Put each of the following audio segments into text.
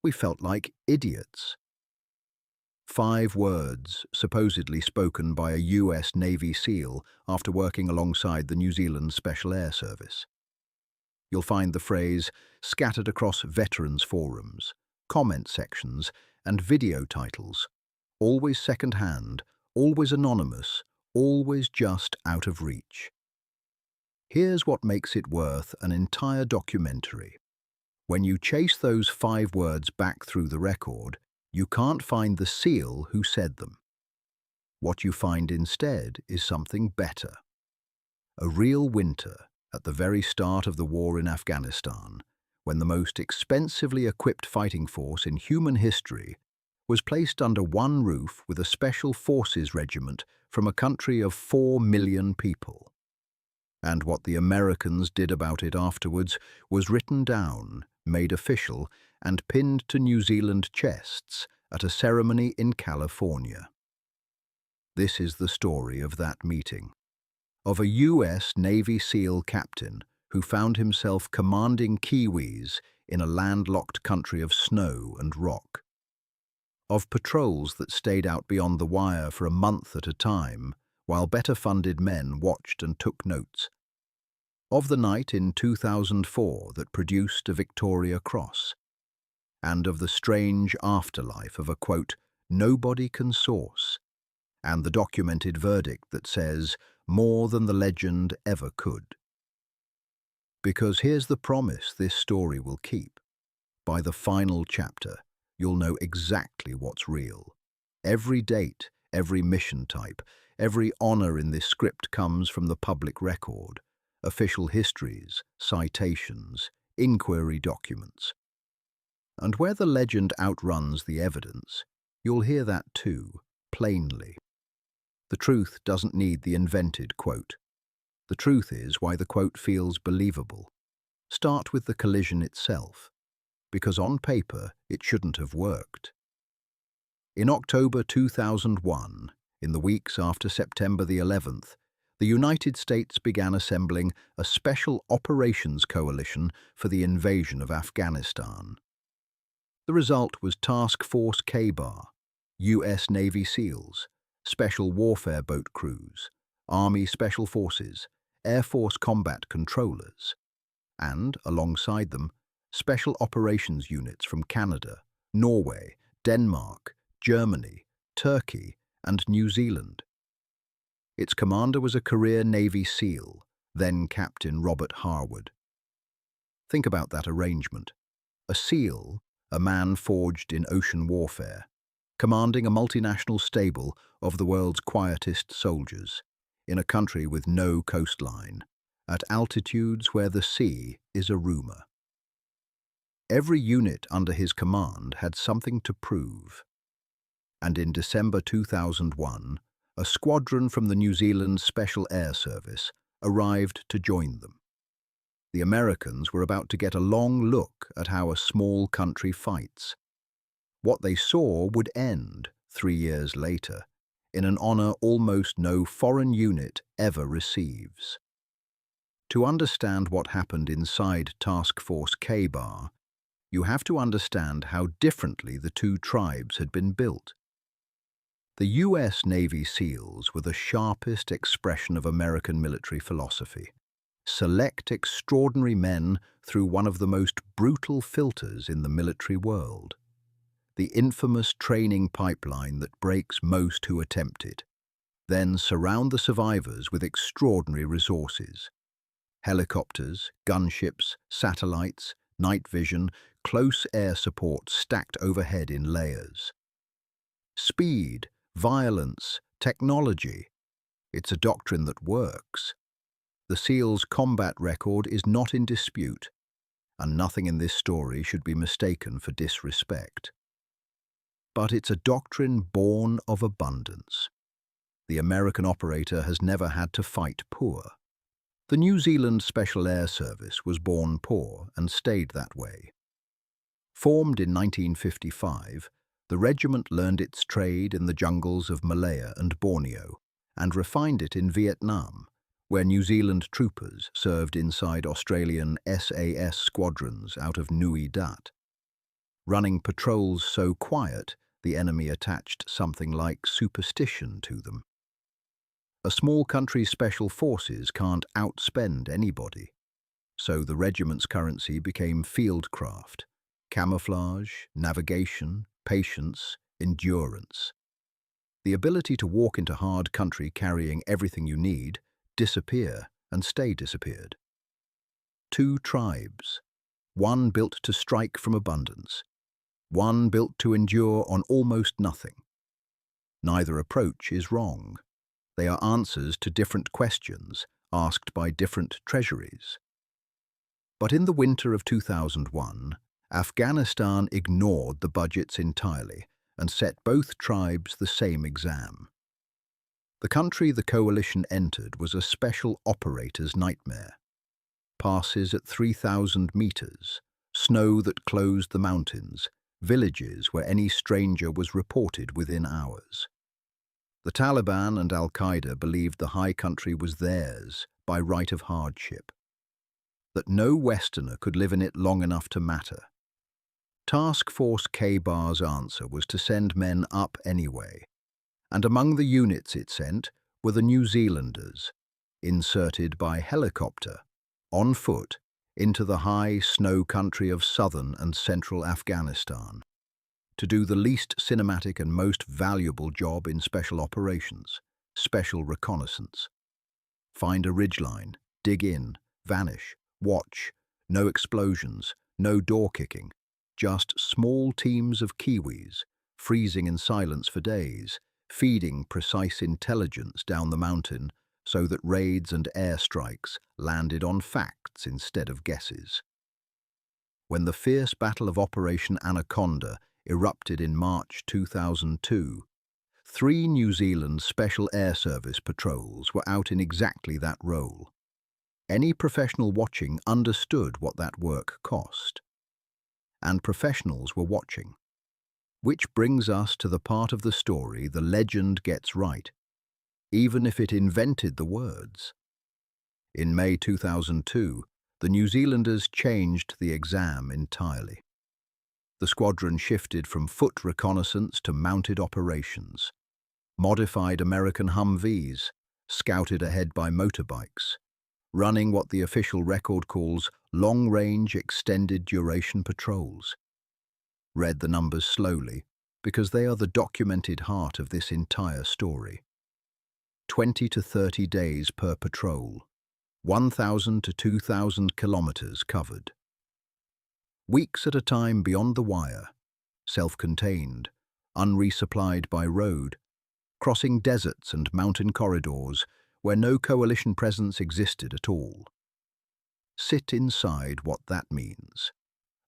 We felt like idiots. 5 words supposedly spoken by a US Navy SEAL after working alongside the New Zealand Special Air Service. You'll find the phrase scattered across veterans forums, comment sections, and video titles, always second-hand, always anonymous, always just out of reach. Here's what makes it worth an entire documentary. When you chase those 5 words back through the record, you can't find the SEAL who said them. What you find instead is something better. A real winter at the very start of the war in Afghanistan, when the most expensively equipped fighting force in human history was placed under one roof with a special forces regiment from a country of 4 million people. And what the Americans did about it afterwards was written down, made official, and pinned to New Zealand chests at a ceremony in California. This is the story of that meeting, of a US Navy SEAL captain who found himself commanding Kiwis in a landlocked country of snow and rock, of patrols that stayed out beyond the wire for a month at a time while better-funded men watched and took notes, of the night in 2004 that produced a Victoria Cross, and of the strange afterlife of a, quote, nobody can source, and the documented verdict that says more than the legend ever could. Because here's the promise this story will keep. By the final chapter, you'll know exactly what's real. Every date, every mission type, every honor in this script comes from the public record, official histories, citations, inquiry documents. And where the legend outruns the evidence, you'll hear that too, plainly. The truth doesn't need the invented quote. The truth is why the quote feels believable. Start with the collision itself, because on paper it shouldn't have worked. In October 2001, in the weeks after September the 11th, the United States began assembling a special operations coalition for the invasion of Afghanistan. The result was Task Force K-Bar, US Navy SEALs, Special Warfare Boat crews, Army Special Forces, Air Force Combat Controllers, and, alongside them, Special Operations Units from Canada, Norway, Denmark, Germany, Turkey, and New Zealand. Its commander was a career Navy SEAL, then Captain Robert Harwood. Think about that arrangement. A SEAL, a man forged in ocean warfare, commanding a multinational stable of the world's quietest soldiers, in a country with no coastline, at altitudes where the sea is a rumor. Every unit under his command had something to prove. And in December 2001, a squadron from the New Zealand Special Air Service arrived to join them. The Americans were about to get a long look at how a small country fights. What they saw would end, 3 years later, in an honor almost no foreign unit ever receives. To understand what happened inside Task Force K-Bar, you have to understand how differently the two tribes had been built. The US Navy SEALs were the sharpest expression of American military philosophy. Select extraordinary men through one of the most brutal filters in the military world. The infamous training pipeline that breaks most who attempt it. Then surround the survivors with extraordinary resources. Helicopters, gunships, satellites, night vision, close air support stacked overhead in layers. Speed, violence, technology. It's a doctrine that works. The SEAL's combat record is not in dispute, and nothing in this story should be mistaken for disrespect. But it's a doctrine born of abundance. The American operator has never had to fight poor. The New Zealand Special Air Service was born poor and stayed that way. Formed in 1955, the regiment learned its trade in the jungles of Malaya and Borneo and refined it in Vietnam, where New Zealand troopers served inside Australian SAS squadrons out of Nui Dat. running patrols so quiet the enemy attached something like superstition to them. A small country's special forces can't outspend anybody, so the regiment's currency became fieldcraft, camouflage, navigation, patience, endurance. The ability to walk into hard country carrying everything you need, disappear and stay disappeared. Two tribes, one built to strike from abundance, one built to endure on almost nothing. Neither approach is wrong. They are answers to different questions asked by different treasuries. But in the winter of 2001, Afghanistan ignored the budgets entirely and set both tribes the same exam. The country the coalition entered was a special operator's nightmare. Passes at 3,000 meters, snow that closed the mountains, villages where any stranger was reported within hours. The Taliban and Al-Qaeda believed the high country was theirs by right of hardship, that no Westerner could live in it long enough to matter. Task Force K-Bar's answer was to send men up anyway, and among the units it sent were the New Zealanders, inserted by helicopter, on foot, into the high snow country of southern and central Afghanistan, to do the least cinematic and most valuable job in special operations, special reconnaissance. Find a ridgeline, dig in, vanish, watch, no explosions, no door kicking, just small teams of Kiwis, freezing in silence for days, feeding precise intelligence down the mountain so that raids and airstrikes landed on facts instead of guesses. When the fierce battle of Operation Anaconda erupted in March 2002, 3 New Zealand Special Air Service patrols were out in exactly that role. Any professional watching understood what that work cost. And professionals were watching. Which brings us to the part of the story the legend gets right, even if it invented the words. In May 2002, the New Zealanders changed the exam entirely. The squadron shifted from foot reconnaissance to mounted operations. Modified American Humvees, scouted ahead by motorbikes, running what the official record calls long-range extended duration patrols. Read the numbers slowly, because they are the documented heart of this entire story. 20 to 30 days per patrol, 1,000 to 2,000 kilometers covered. Weeks at a time beyond the wire, self-contained, unresupplied by road, crossing deserts and mountain corridors where no coalition presence existed at all. Sit inside what that means.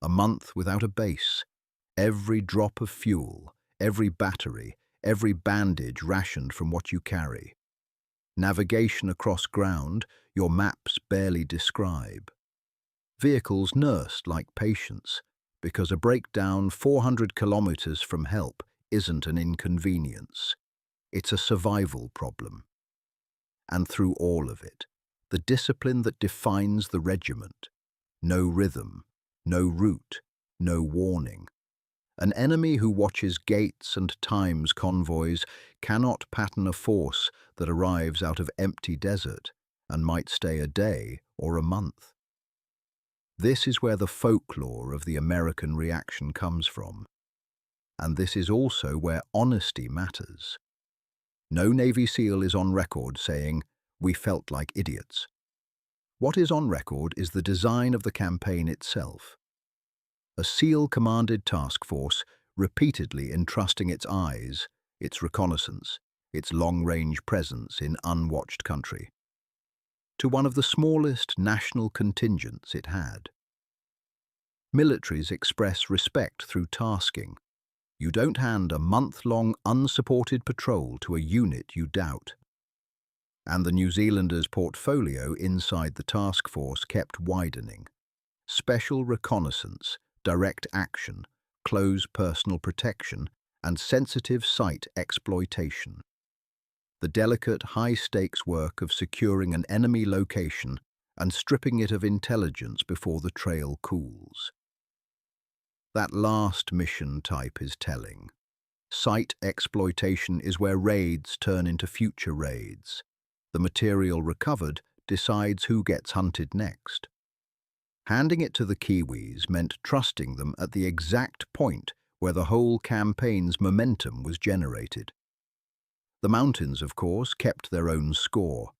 A month without a base, every drop of fuel, every battery, every bandage rationed from what you carry. Navigation across ground your maps barely describe. Vehicles nursed like patients, because a breakdown 400 kilometers from help isn't an inconvenience. It's a survival problem. And through all of it, the discipline that defines the regiment. No rhythm, no route, no warning. An enemy who watches gates and times convoys cannot pattern a force that arrives out of empty desert and might stay a day or a month. This is where the folklore of the American reaction comes from. And this is also where honesty matters. No Navy SEAL is on record saying, "We felt like idiots." What is on record is the design of the campaign itself. A SEAL-commanded task force repeatedly entrusting its eyes, its reconnaissance, its long-range presence in unwatched country, to one of the smallest national contingents it had. Militaries express respect through tasking. You don't hand a month-long unsupported patrol to a unit you doubt. And the New Zealanders' portfolio inside the task force kept widening. Special reconnaissance, direct action, close personal protection, and sensitive site exploitation. The delicate, high-stakes work of securing an enemy location and stripping it of intelligence before the trail cools. That last mission type is telling. Site exploitation is where raids turn into future raids. The material recovered decides who gets hunted next. Handing it to the Kiwis meant trusting them at the exact point where the whole campaign's momentum was generated. The mountains, of course, kept their own score.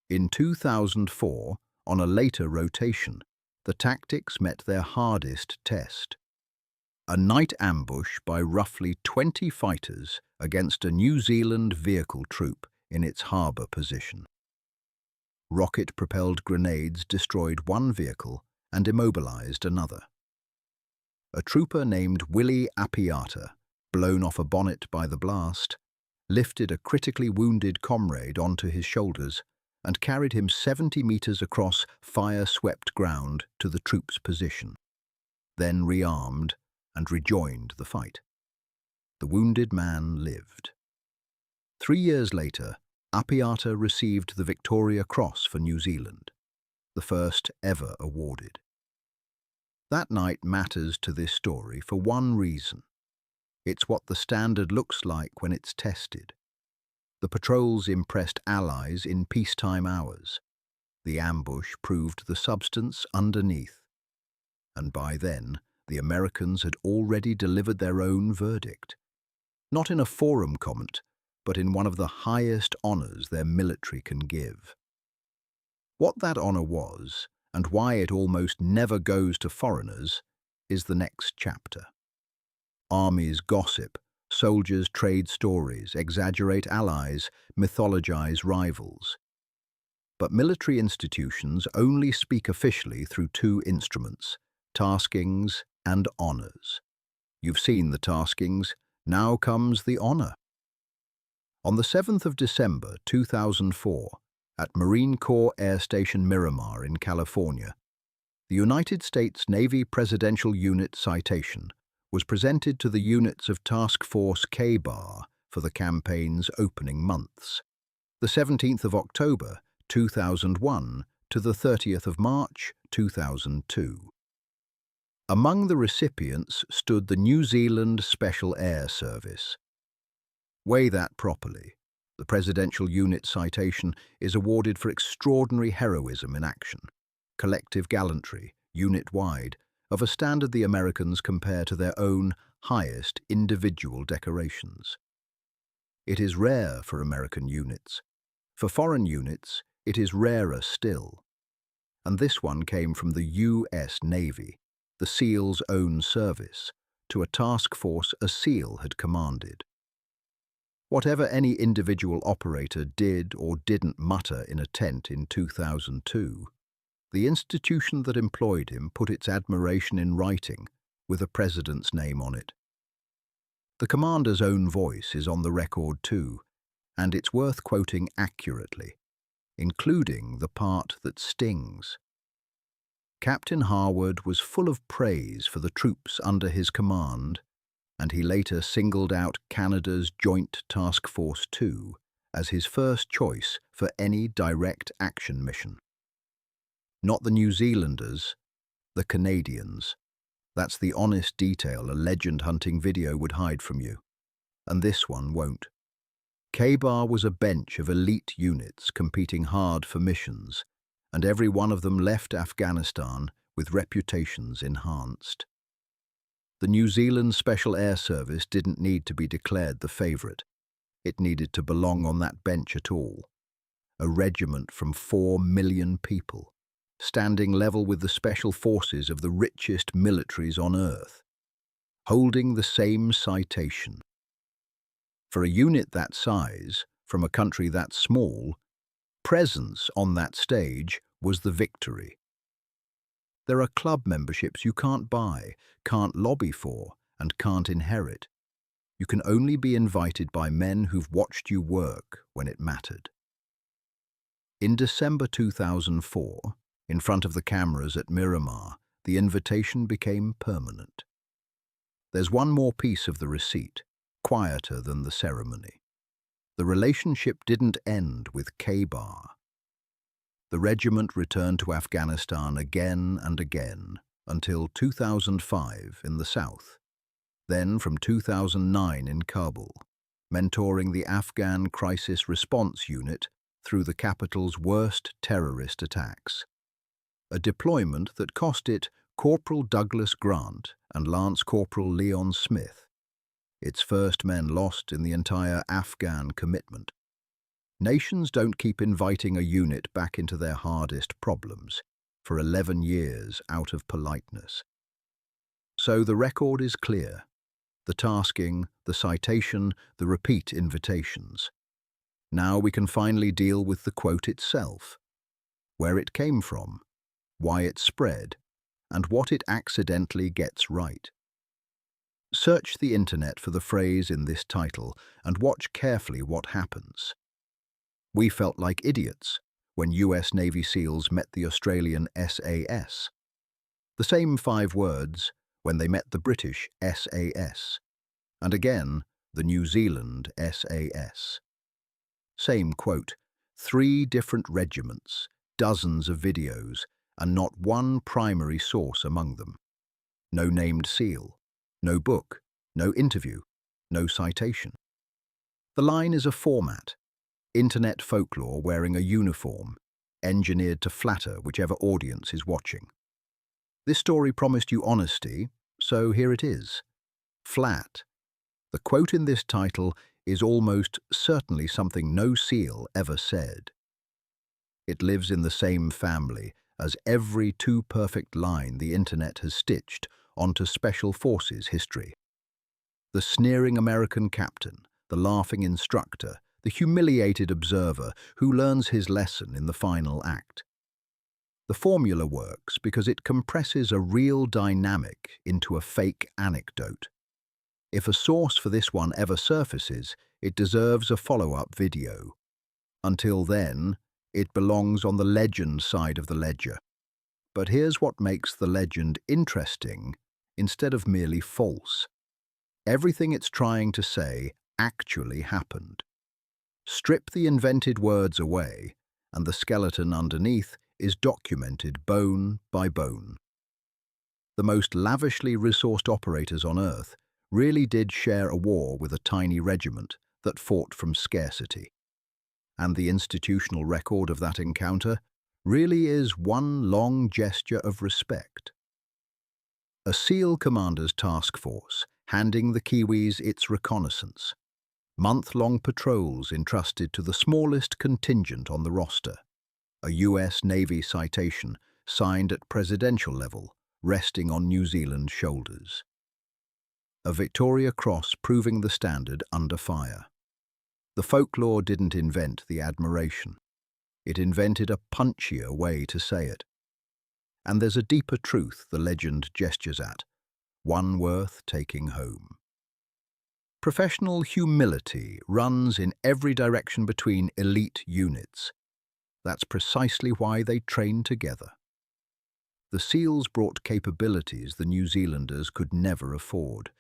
In 2004, on a later rotation, the tactics met their hardest test. A night ambush by roughly 20 fighters against a New Zealand vehicle troop in its harbour position. Rocket-propelled grenades destroyed one vehicle and immobilised another. A trooper named Willie Apiata, blown off a bonnet by the blast, lifted a critically wounded comrade onto his shoulders and carried him 70 metres across fire-swept ground to the troops' position, then rearmed and rejoined the fight. The wounded man lived. 3 years later, Apiata received the Victoria Cross for New Zealand, the first ever awarded. That night matters to this story for one reason. It's what the standard looks like when it's tested. The patrols impressed allies in peacetime hours. The ambush proved the substance underneath. And by then, the Americans had already delivered their own verdict. Not in a forum comment, but in one of the highest honours their military can give. What that honour was, and why it almost never goes to foreigners, is the next chapter. Armies gossip, soldiers trade stories, exaggerate allies, mythologize rivals. But military institutions only speak officially through two instruments, taskings and honours. You've seen the taskings, now comes the honour. On the 7th of December 2004, at Marine Corps Air Station Miramar in California, the United States Navy Presidential Unit Citation was presented to the units of Task Force K-Bar for the campaign's opening months, the 17th of October 2001 to the 30th of March 2002. Among the recipients stood the New Zealand Special Air Service. Weigh that properly. The Presidential Unit Citation is awarded for extraordinary heroism in action, collective gallantry, unit-wide, of a standard the Americans compare to their own highest individual decorations. It is rare for American units. For foreign units, it is rarer still. And this one came from the U.S. Navy, the SEAL's own service, to a task force a SEAL had commanded. Whatever any individual operator did or didn't mutter in a tent in 2002, the institution that employed him put its admiration in writing with a president's name on it. The commander's own voice is on the record too, and it's worth quoting accurately, including the part that stings. Captain Harwood was full of praise for the troops under his command, and he later singled out Canada's Joint Task Force 2 as his first choice for any direct action mission. Not the New Zealanders, the Canadians. That's the honest detail a legend-hunting video would hide from you. And this one won't. K-Bar was a bench of elite units competing hard for missions, and every one of them left Afghanistan with reputations enhanced. The New Zealand Special Air Service didn't need to be declared the favourite. It needed to belong on that bench at all. A regiment from 4 million people, standing level with the special forces of the richest militaries on earth, holding the same citation. For a unit that size, from a country that small, presence on that stage was the victory. There are club memberships you can't buy, can't lobby for, and can't inherit. You can only be invited by men who've watched you work when it mattered. In December 2004, in front of the cameras at Miramar, the invitation became permanent. There's one more piece of the receipt, quieter than the ceremony. The relationship didn't end with K-Bar. The regiment returned to Afghanistan again and again, until 2005 in the south, then from 2009 in Kabul, mentoring the Afghan Crisis Response Unit through the capital's worst terrorist attacks. A deployment that cost it Corporal Douglas Grant and Lance Corporal Leon Smith, its first men lost in the entire Afghan commitment. Nations don't keep inviting a unit back into their hardest problems for 11 years out of politeness. So the record is clear. The tasking, the citation, the repeat invitations. Now we can finally deal with the quote itself, where it came from, why it spread, and what it accidentally gets right. Search the internet for the phrase in this title and watch carefully what happens. We felt like idiots when US Navy SEALs met the Australian SAS. The same 5 words when they met the British SAS, and again the New Zealand SAS. Same quote, 3 different regiments, dozens of videos, and not one primary source among them. No named SEAL, no book, no interview, no citation. The line is a format, internet folklore wearing a uniform, engineered to flatter whichever audience is watching. This story promised you honesty, so here it is. Flat. The quote in this title is almost certainly something no SEAL ever said. It lives in the same family as every too perfect line the internet has stitched onto Special Forces history. The sneering American captain, the laughing instructor, the humiliated observer who learns his lesson in the final act. The formula works because it compresses a real dynamic into a fake anecdote. If a source for this one ever surfaces, it deserves a follow-up video. Until then, it belongs on the legend side of the ledger. But here's what makes the legend interesting instead of merely false. Everything it's trying to say actually happened. Strip the invented words away, and the skeleton underneath is documented bone by bone. The most lavishly resourced operators on Earth really did share a war with a tiny regiment that fought from scarcity. And the institutional record of that encounter really is one long gesture of respect. A SEAL commander's task force handing the Kiwis its reconnaissance. Month-long patrols entrusted to the smallest contingent on the roster. A US Navy citation signed at presidential level, resting on New Zealand's shoulders. A Victoria Cross proving the standard under fire. The folklore didn't invent the admiration. It invented a punchier way to say it. And there's a deeper truth the legend gestures at, one worth taking home. Professional humility runs in every direction between elite units. That's precisely why they train together. The SEALs brought capabilities the New Zealanders could never afford.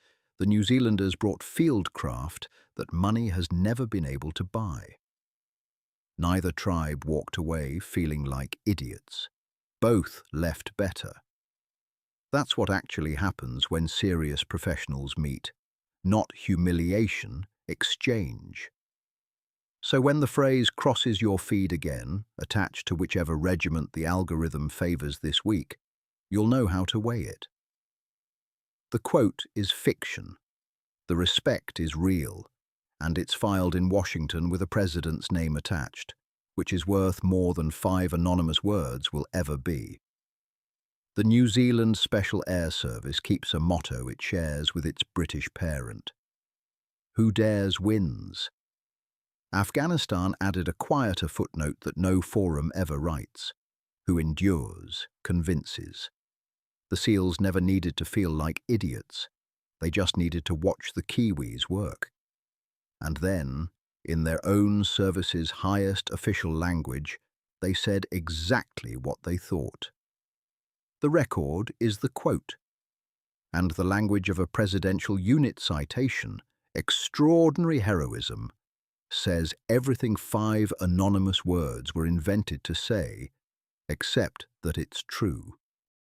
The New Zealanders brought fieldcraft that money has never been able to buy. Neither tribe walked away feeling like idiots. Both left better. That's what actually happens when serious professionals meet. Not humiliation, exchange. So when the phrase crosses your feed again, attached to whichever regiment the algorithm favors this week, you'll know how to weigh it. The quote is fiction. The respect is real, and it's filed in Washington with a president's name attached, which is worth more than 5 anonymous words will ever be. The New Zealand Special Air Service keeps a motto it shares with its British parent. Who dares wins. Afghanistan added a quieter footnote that no forum ever writes. Who endures, convinces. The SEALs never needed to feel like idiots. They just needed to watch the Kiwis work. And then, in their own service's highest official language, they said exactly what they thought. The record is the quote. And the language of a presidential unit citation, extraordinary heroism, says everything 5 anonymous words were invented to say, except that it's true.